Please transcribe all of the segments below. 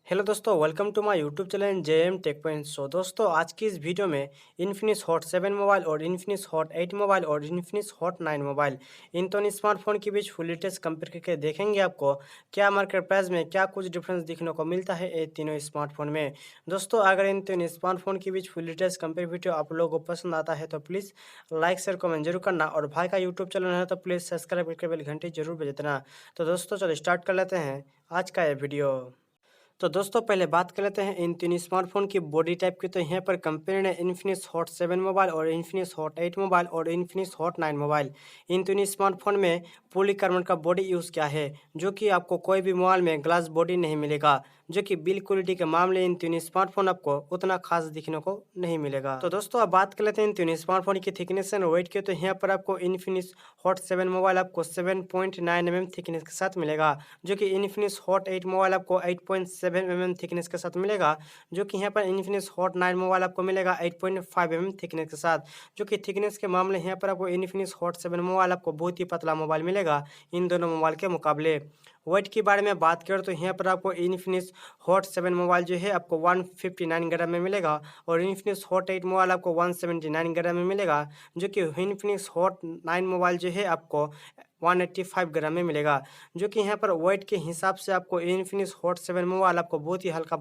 Hello दोस्तों, welcome to my YouTube channel JM tech point. So दोस्तों, आज की इस वीडियो में इन्फिनिक्स हॉट 7 मोबाइल और इन्फिनिक्स हॉट 8 मोबाइल और इन्फिनिक्स हॉट 9 मोबाइल इन दोनों स्मार्टफोन के बीच फुल डिटेल्स कंपेयर करके देखेंगे आपको क्या मार्केट प्राइस में क्या कुछ डिफरेंस दिखने को मिलता है ये तीनों स्मार्टफोन में। दोस्तों, अगर इन तीनों स्मार्टफोन के बीच फुल डिटेल्स कंपेयर वीडियो आप लोगों को पसंद आता है तो प्लीज़ लाइक शेयर कमेंट जरूर करना, और भाई का यूट्यूब चैनल है तो प्लीज़ सब्सक्राइब करके बेल घंटी जरूर बजा देना। तो दोस्तों, चलो स्टार्ट कर लेते हैं आज का ये वीडियो। तो दोस्तों, पहले बात कर लेते हैं इन तीन स्मार्टफोन की बॉडी टाइप की। तो यहाँ पर कंपनी ने इन्फिनिक्स हॉट 7 मोबाइल और इन्फिनिक्स हॉट 8 मोबाइल और इन्फिनिक्स हॉट 9 मोबाइल इन तीन स्मार्टफोन में पॉलीकार्बन का बॉडी यूज़ किया है, जो कि आपको कोई भी मोबाइल में ग्लास बॉडी नहीं मिलेगा, जो कि बिल्ड क्वालिटी के मामले इन तीन स्मार्टफोन आपको उतना खास दिखने को नहीं मिलेगा। तो दोस्तों, अब बात कर लेते हैं इन तीन स्मार्टफोन की थिकनेस एंड वेट की। तो यहाँ पर आपको इन्फिनिक्स हॉट 7 मोबाइल आपको 7.9 mm थिकनेस के साथ मिलेगा, जो कि इन्फिनिक्स हॉट 8 मोबाइल आपको 8.7 mm थिकनेस के साथ मिलेगा, जो कि यहाँ पर इन्फिनिक्स हॉट 9 मोबाइल आपको मिलेगा 8.5 mm थिकनेस के साथ। जो कि थिकनेस के मामले यहाँ पर आपको इन्फिनिक्स हॉट 7 मोबाइल आपको बहुत ही पतला मोबाइल मिलेगा इन दोनों मोबाइल के मुकाबले। वेट के बारे में बात करें तो यहाँ पर आपको इन्फिनिक्स हॉट 7 मोबाइल जो है आपको 159 ग्राम में मिलेगा, और इन्फिनिक्स हॉट 8 मोबाइल आपको 179 ग्राम में मिलेगा, जो कि इन्फिनिक्स हॉट 9 मोबाइल जो है आपको 185 ग्राम में मिलेगा। जो कि यहाँ पर वेट के हिसाब से आपको इन्फिनिक्स हॉट 7 मोबाइल आपको बहुत ही हल्का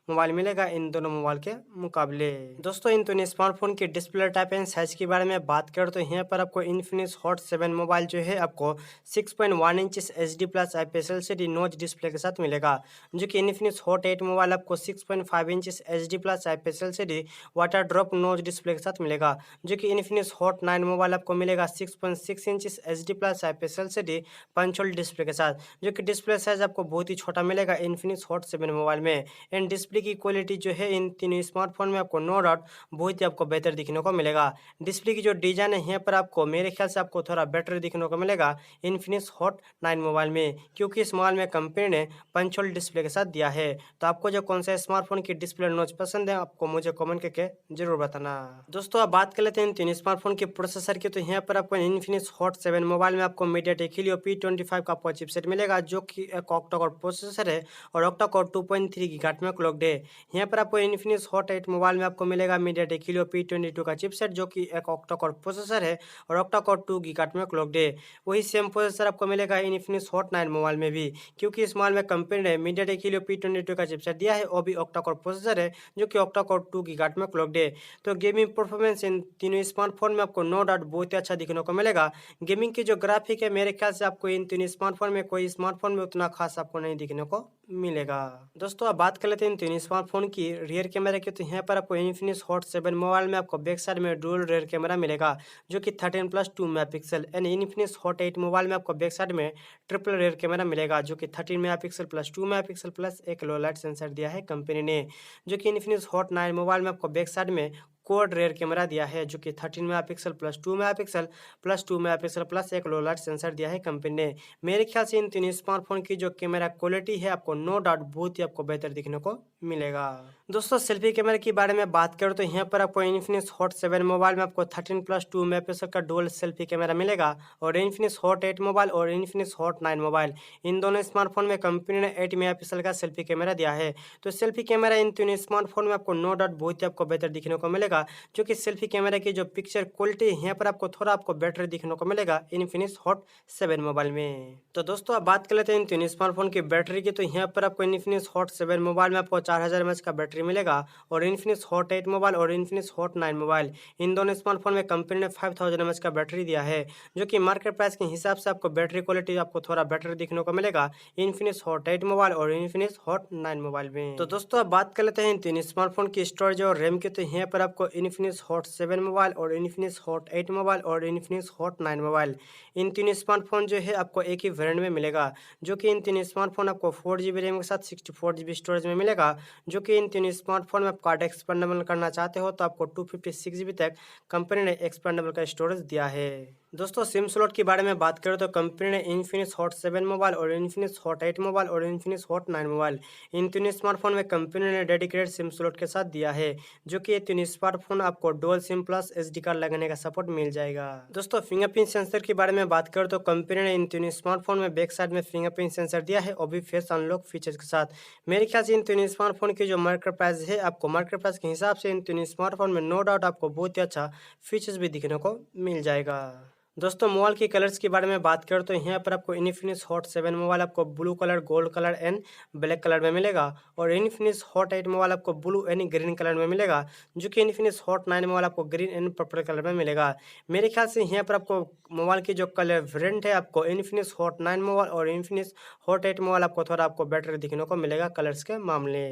मोबाइल मिलेगा इन दोनों मोबाइल के मुकाबले। दोस्तों, इन दोनों स्मार्टफोन की डिस्प्ले टाइप एंड साइज के बारे में बात करें तो यहाँ पर आपको इन्फिनिक्स हॉट 7 मोबाइल जो है आपको 6.1 inch HD plus IPS LCD नोच डिस्प्ले के साथ मिलेगा, जो कि इन्फिनिक्स हॉट 8 मोबाइल आपको 6.5 inch HD plus IPS LCD water drop नोच डिस्प्ले के साथ मिलेगा, जो कि इन्फिनिक्स हॉट 9 मोबाइल आपको मिलेगा 6.6 inch HD plus IPS LCD punch hole display के साथ, जो कि डिस्प्ले साइज आपको बहुत ही छोटा मिलेगा इन्फिनिक्स हॉट 7 मोबाइल में। एंड डिस्प्ले की क्वालिटी जो है इन तीनों स्मार्टफोन में आपको नो डाउट बहुत ही आपको बेहतर दिखने को मिलेगा। डिस्प्ले की जो डिजाइन है यहाँ पर आपको मेरे ख्याल से आपको थोड़ा बेटर दिखने को मिलेगा इन्फिनिक्स हॉट 9 मोबाइल में, क्योंकि इस मोबाइल में कंपनी ने पंच होल डिस्प्ले के साथ दिया है। तो आपको जो कौन सा स्मार्टफोन की डिस्प्ले नॉच पसंद है आपको मुझे कमेंट करके जरूर बताना। दोस्तों, अब बात कर लेते हैं इन तीन स्मार्टफोन के प्रोसेसर की। तो यहाँ पर आपको इन्फिनिक्स हॉट 7 मोबाइल में आपको मीडियाटेक हीलियो P25 का आपको चिपसेट मिलेगा, जो कि एक ऑक्टा कोर प्रोसेसर है और ऑक्टा कोर 2.3 गीगाहर्ट्ज में क्लॉक्ड है। यहाँ पर आपको इन्फिनिक्स हॉट 8 मोबाइल में आपको मिलेगा मीडियाटेक हीलियो P22 का चिपसेट, जो कि एक ऑक्टा कोर प्रोसेसर है और ऑक्टा कोर 2 गीगाहर्ट्ज में क्लॉक्ड है। वही सेम प्रोसेसर आपको मिलेगा इन्फिनिक्स हॉट 9 मोबाइल में भी, क्योंकि इस मोबाइल में कंपनी ने मीडियाटेक हीलियो P22 का चिपसेट दिया है, वो भी ऑक्टा कोर प्रोसेसर है, जो कि ऑक्टा कोर 2 गीगाहर्ट्ज में क्लॉक्ड है। तो गेमिंग परफॉर्मेंस इन तीनों स्मार्टफोन में आपको नो डाउट बहुत ही अच्छा दिखने को मिलेगा। गेमिंग की जो ग्राफिक है मेरे ख्याल से आपको इन तीन स्मार्टफोन में कोई स्मार्टफोन में उतना खास आपको नहीं दिखने को मिलेगा। दोस्तों, अब बात कर लेते हैं इन तीन स्मार्टफोन की रियर कैमरा की। तो यहाँ पर आपको इन्फिनिक्स हॉट 7 मोबाइल में आपको बैक साइड में डुअल रियर कैमरा मिलेगा, जो कि 13+2 megapixel. And Infinix hot 8 mobile में आपको बैक साइड में ट्रिपल रियर कैमरा मिलेगा, जो कि 13 मेगापिक्सल प्लस 2 मेगापिक्सल प्लस एक लो लाइट सेंसर दिया है कंपनी ने। जो कि इन्फिनिक्स हॉट 9 मोबाइल में आपको बैक साइड में क्वाड रेयर कैमरा दिया है, जो कि 13 megapixel plus 2 megapixel plus 2 megapixel plus एक लो लाइट सेंसर दिया है कंपनी ने। मेरे ख्याल से इन तीन स्मार्टफोन की जो कैमरा क्वालिटी है आपको नो डाउट बहुत ही आपको बेहतर दिखने को मिलेगा। दोस्तों, सेल्फी कैमरा के बारे में बात करें तो यहाँ पर आपको इन्फिनिक्स हॉट 7 मोबाइल में आपको 13+2 मेगापिक्सल का डुअल सेल्फी कैमरा मिलेगा, और इन्फिनिक्स हॉट 8 मोबाइल और इन्फिनिक्स हॉट 9 मोबाइल इन दोनों स्मार्टफोन में कंपनी ने 8 मेगापिक्सल का सेल्फी कैमरा दिया है। तो सेल्फी कैमरा इन तीनों स्मार्टफोन में आपको नो डाउट बहुत ही आपको बेहतर दिखने को मिलेगा, जो कि सेल्फी कैमरा की जो पिक्चर क्वालिटी है यहाँ पर आपको थोड़ा आपको बेटर दिखने को मिलेगा इन्फिनिक्स हॉट 7 मोबाइल में। तो दोस्तों, अब बात कर लेते हैं इन तीन स्मार्टफोन की बैटरी की। तो यहाँ पर आपको इन्फिनिक्स हॉट 7 मोबाइल में आपको 4000 mAh का बैटरी मिलेगा, और इन्फिनिक्स हॉट 8 मोबाइल और इन्फिनिक्स हॉट 9 मोबाइल इन दोनों स्मार्टफोन में कंपनी ने 5000 mAh का बैटरी दिया है, जो कि मार्केट प्राइस के हिसाब से आपको बैटरी क्वालिटी आपको थोड़ा बेटर दिखने को मिलेगा इन्फिनिक्स हॉट 8 मोबाइल और इन्फिनिक्स हॉट 9 मोबाइल में। तो दोस्तों, अब बात कर लेते हैं इन तीन स्मार्टफोन की स्टोरेज और रैम की। तो यहाँ पर आपको इन्फिनिक्स हॉट 7 मोबाइल और इन्फिनिक्स हॉट 8 मोबाइल और इन्फिनिक्स हॉट 9 मोबाइल इन तीन स्मार्टफोन जो है आपको एक ही वेरिएंट में मिलेगा, जो कि इन तीन स्मार्टफोन आपको 4GB रैम के साथ 64GB स्टोरेज में मिलेगा। जो कि इन तीन स्मार्टफोन में आप कार्ड एक्सपेंडेबल करना चाहते हो तो आपको 256GB तक कंपनी ने एक्सपेंडेबल का स्टोरेज दिया है। दोस्तों सिम स्लॉट के बारे में बात करें तो कंपनी ने इन्फिनिक्स हॉट 7 मोबाइल और इन्फिनिक्स हॉट 8 मोबाइल और इन्फिनिक्स हॉट 9 मोबाइल इन तीनों स्मार्टफोन में कंपनी ने डेडिकेटेड सिम स्लॉट के साथ दिया है, जो कि ये तीनों स्मार्टफोन आपको dual SIM plus SD card लगाने का सपोर्ट मिल जाएगा। दोस्तों फिंगरप्रिंट सेंसर के बारे में बात करें तो कंपनी ने इन तीनों स्मार्टफोन में बैक साइड में फिंगरप्रिंट सेंसर दिया है और भी फेस अनलॉक फीचर्स के साथ। मेरे ख्याल से इन तीनों स्मार्टफोन की जो मार्केट प्राइस है, आपको मार्केट प्राइस के हिसाब से इन तीनों स्मार्टफोन में नो डाउट आपको बहुत ही अच्छा फीचर्स भी दिखने को मिल जाएगा। दोस्तों मोबाइल के कलर्स के बारे में बात करें तो यहाँ पर आपको इन्फिनिक्स हॉट 7 मोबाइल आपको blue colour, gold colour and black colour में मिलेगा और इन्फिनिक्स हॉट 8 मोबाइल आपको ब्लू एंड ग्रीन कलर में मिलेगा, जो कि इन्फिनिक्स हॉट 9 मोबाइल आपको ग्रीन एंड पर्पल कलर में मिलेगा। मेरे ख्याल से यहाँ पर आपको मोबाइल की जो कलर वेरिएंट है, आपको इन्फिनिक्स हॉट 9 मोबाइल और इन्फिनिक्स हॉट 8 मोबाइल आपको थोड़ा आपको बेटर दिखने को मिलेगा कलर्स के मामले।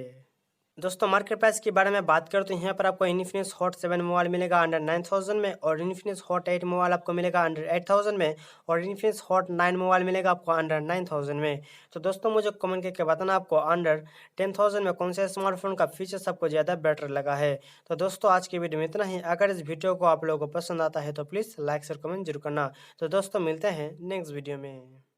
दोस्तों मार्केट प्राइस के बारे में बात करें तो यहाँ पर आपको इन्फिनिक्स हॉट 7 मोबाइल मिलेगा अंडर 9000 में और इन्फिनिक्स हॉट 8 मोबाइल आपको मिलेगा अंडर 8000 में और इन्फिनिक्स हॉट 9 मोबाइल मिलेगा आपको अंडर 9000 में। तो दोस्तों मुझे कमेंट करके बताना आपको अंडर 10000 में कौन सा स्मार्टफोन का फीचर्स आपको ज़्यादा बेटर लगा है। तो दोस्तों आज की वीडियो में इतना ही। अगर इस वीडियो को आप लोगों को पसंद आता है तो प्लीज़ लाइक शेयर कमेंट जरूर करना। तो दोस्तों मिलते हैं नेक्स्ट वीडियो में।